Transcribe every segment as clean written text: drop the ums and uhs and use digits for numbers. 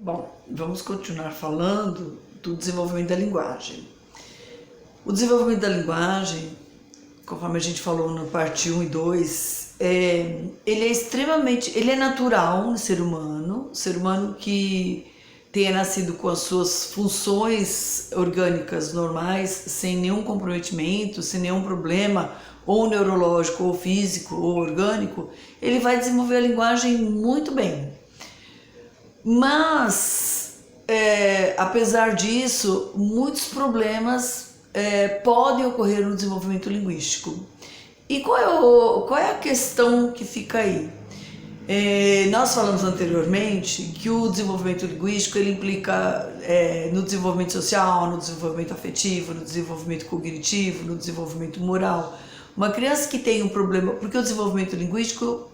Bom, vamos continuar falando do desenvolvimento da linguagem. O desenvolvimento da linguagem, conforme a gente falou no parte 1 e 2, ele é natural no ser humano que tenha nascido com as suas funções orgânicas normais, sem nenhum comprometimento, sem nenhum problema, ou neurológico, ou físico, ou orgânico, ele vai desenvolver a linguagem muito bem. Mas, apesar disso, muitos problemas podem ocorrer no desenvolvimento linguístico. E qual é a questão que fica aí? Nós falamos anteriormente que o desenvolvimento linguístico ele implica no desenvolvimento social, no desenvolvimento afetivo, no desenvolvimento cognitivo, no desenvolvimento moral. Uma criança que tem um problema, porque o desenvolvimento linguístico,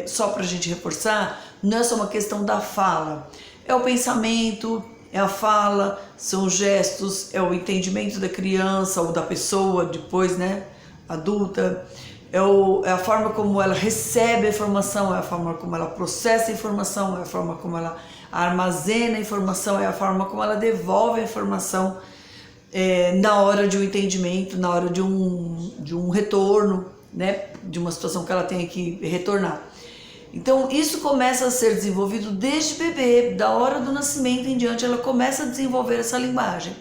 só para a gente reforçar, não é só uma questão da fala, é o pensamento, é a fala, são os gestos, é o entendimento da criança ou da pessoa depois, né, adulta, é a forma como ela recebe a informação, é a forma como ela processa a informação, é a forma como ela armazena a informação, é a forma como ela devolve a informação na hora de um entendimento, na hora de um retorno, né, de uma situação que ela tem que retornar. Então isso começa a ser desenvolvido desde bebê, da hora do nascimento em diante, ela começa a desenvolver essa linguagem.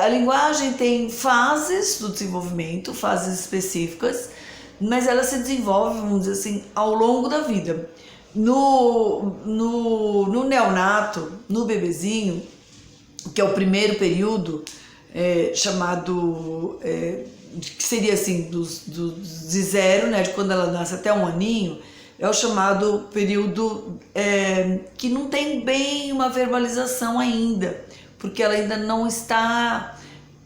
A linguagem tem fases do desenvolvimento, fases específicas, mas ela se desenvolve, vamos dizer assim, ao longo da vida. No neonato, no bebezinho, que é o primeiro período, chamado, que seria assim, de zero, né, de quando ela nasce até 1 aninho, é o chamado período que não tem bem uma verbalização ainda, porque ela ainda não está,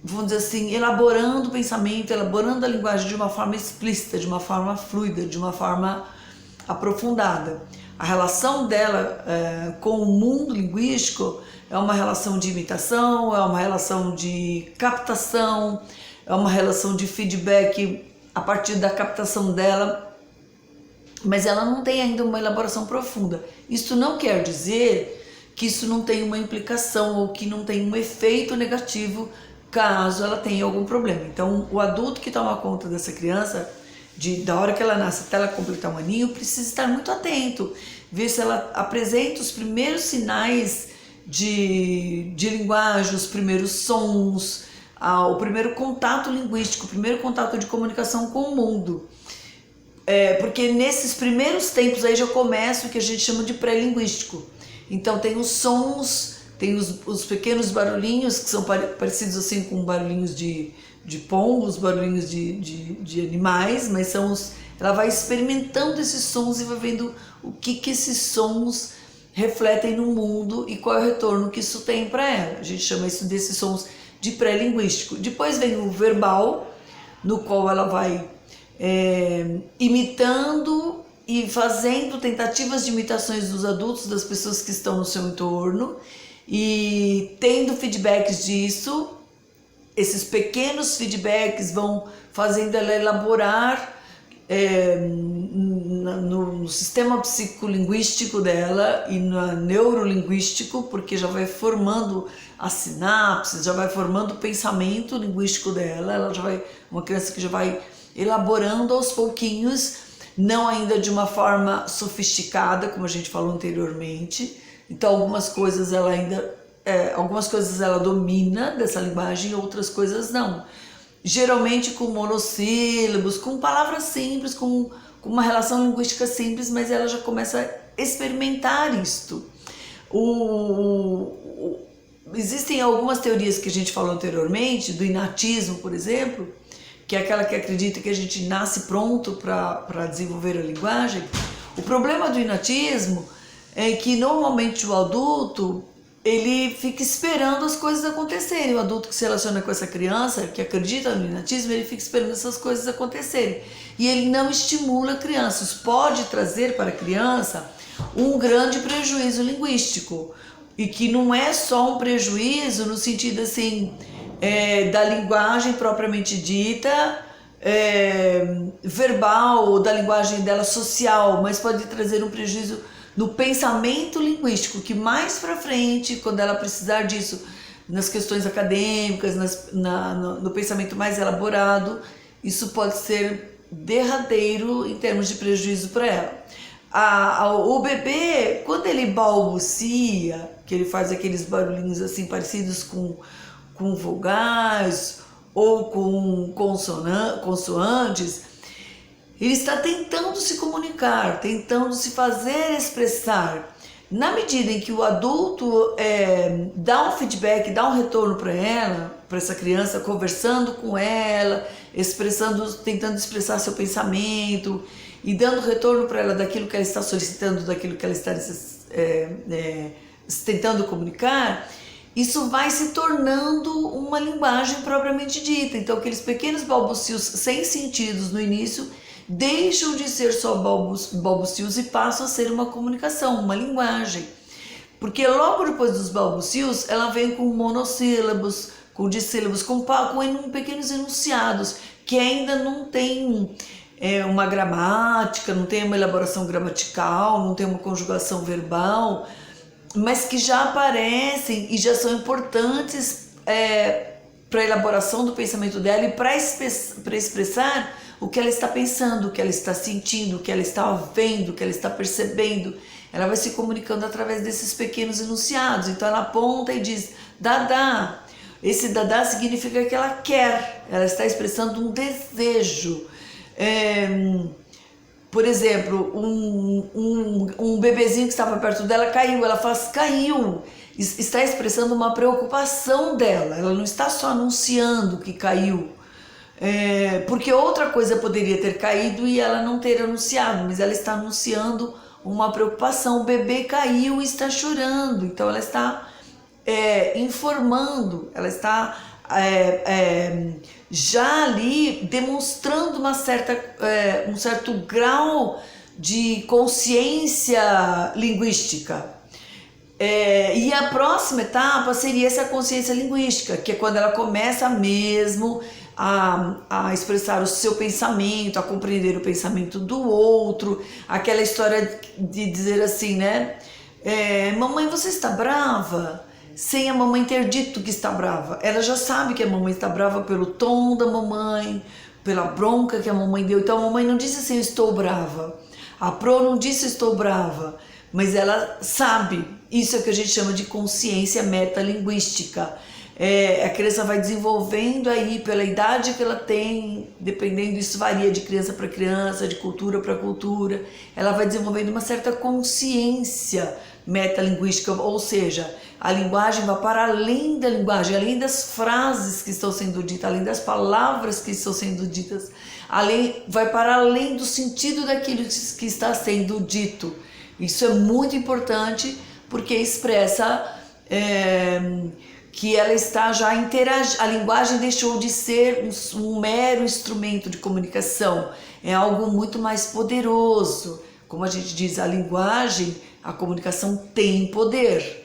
vamos dizer assim, elaborando o pensamento, elaborando a linguagem de uma forma explícita, de uma forma fluida, de uma forma aprofundada. A relação dela com o mundo linguístico é uma relação de imitação, é uma relação de captação, é uma relação de feedback a partir da captação dela, mas ela não tem ainda uma elaboração profunda. Isso não quer dizer que isso não tem uma implicação ou que não tem um efeito negativo caso ela tenha algum problema. Então, o adulto que toma conta dessa criança, da hora que ela nasce até ela completar 1 aninho, precisa estar muito atento, ver se ela apresenta os primeiros sinais de linguagem, os primeiros sons, o primeiro contato linguístico, o primeiro contato de comunicação com o mundo. Porque nesses primeiros tempos aí já começa o que a gente chama de pré-linguístico. Então tem os sons, tem os pequenos barulhinhos que são parecidos assim com barulhinhos de pombos, barulhinhos de animais, mas ela vai experimentando esses sons e vai vendo o que esses sons refletem no mundo e qual é o retorno que isso tem para ela. A gente chama isso desses sons de pré-linguístico. Depois vem o verbal, no qual ela vai imitando e fazendo tentativas de imitações dos adultos, das pessoas que estão no seu entorno, e tendo feedbacks disso. Esses pequenos feedbacks vão fazendo ela elaborar no sistema psicolinguístico dela e no neurolinguístico, porque já vai formando as sinapses, já vai formando o pensamento linguístico dela. Ela já vai, uma criança que já vai elaborando aos pouquinhos, não ainda de uma forma sofisticada, como a gente falou anteriormente. Então algumas coisas ela domina dessa linguagem, outras coisas não. Geralmente com monossílabos, com palavras simples, com uma relação linguística simples, mas ela já começa a experimentar isto. Existem algumas teorias que a gente falou anteriormente, do inatismo, por exemplo, que é aquela que acredita que a gente nasce pronto para desenvolver a linguagem. O problema do inatismo é que normalmente o adulto ele fica esperando as coisas acontecerem. O adulto que se relaciona com essa criança, que acredita no inatismo, ele fica esperando essas coisas acontecerem. E ele não estimula a criança. Isso pode trazer para a criança um grande prejuízo linguístico. E que não é só um prejuízo no sentido assim, da linguagem propriamente dita, verbal, ou da linguagem dela social, mas pode trazer um prejuízo no pensamento linguístico, que mais para frente, quando ela precisar disso, nas questões acadêmicas, no pensamento mais elaborado, isso pode ser derradeiro em termos de prejuízo para ela. O bebê, quando ele balbucia, que ele faz aqueles barulhinhos assim parecidos com vogais ou com consoantes, ele está tentando se comunicar, tentando se fazer expressar. Na medida em que o adulto dá um feedback, dá um retorno para ela, para essa criança, conversando com ela, tentando expressar seu pensamento e dando retorno para ela daquilo que ela está solicitando, daquilo que ela está tentando comunicar, isso vai se tornando uma linguagem propriamente dita. Então, aqueles pequenos balbucios sem sentidos no início deixam de ser só balbucios e passam a ser uma comunicação, uma linguagem. Porque logo depois dos balbucios, ela vem com monossílabos, com dissílabos, com pequenos enunciados, que ainda não tem uma gramática, não tem uma elaboração gramatical, não tem uma conjugação verbal, mas que já aparecem e já são importantes para a elaboração do pensamento dela e para expressar o que ela está pensando, o que ela está sentindo, o que ela está vendo, o que ela está percebendo. Ela vai se comunicando através desses pequenos enunciados. Então ela aponta e diz dadá. Esse dadá significa que ela quer, ela está expressando um desejo. Por exemplo, um bebezinho que estava perto dela caiu, ela faz caiu, está expressando uma preocupação dela, ela não está só anunciando que caiu, porque outra coisa poderia ter caído e ela não ter anunciado, mas ela está anunciando uma preocupação. O bebê caiu e está chorando, então ela está informando, ela está já ali demonstrando um certo grau de consciência linguística. E a próxima etapa seria essa consciência linguística, que é quando ela começa mesmo a expressar o seu pensamento, a compreender o pensamento do outro, aquela história de dizer assim, né? Mamãe, você está brava? Sem a mamãe ter dito que está brava. Ela já sabe que a mamãe está brava pelo tom da mamãe, pela bronca que a mamãe deu. Então a mamãe não disse assim, estou brava. A Pro não disse estou brava, mas ela sabe. Isso é o que a gente chama de consciência metalinguística. A criança vai desenvolvendo aí pela idade que ela tem, dependendo, isso varia de criança para criança, de cultura para cultura, ela vai desenvolvendo uma certa consciência metalinguística, ou seja, a linguagem vai para além da linguagem, além das frases que estão sendo ditas, além das palavras que estão sendo ditas, vai para além do sentido daquilo que está sendo dito. Isso é muito importante porque expressa que ela está já interagindo, a linguagem deixou de ser um mero instrumento de comunicação, é algo muito mais poderoso. Como a gente diz, a linguagem, a comunicação tem poder.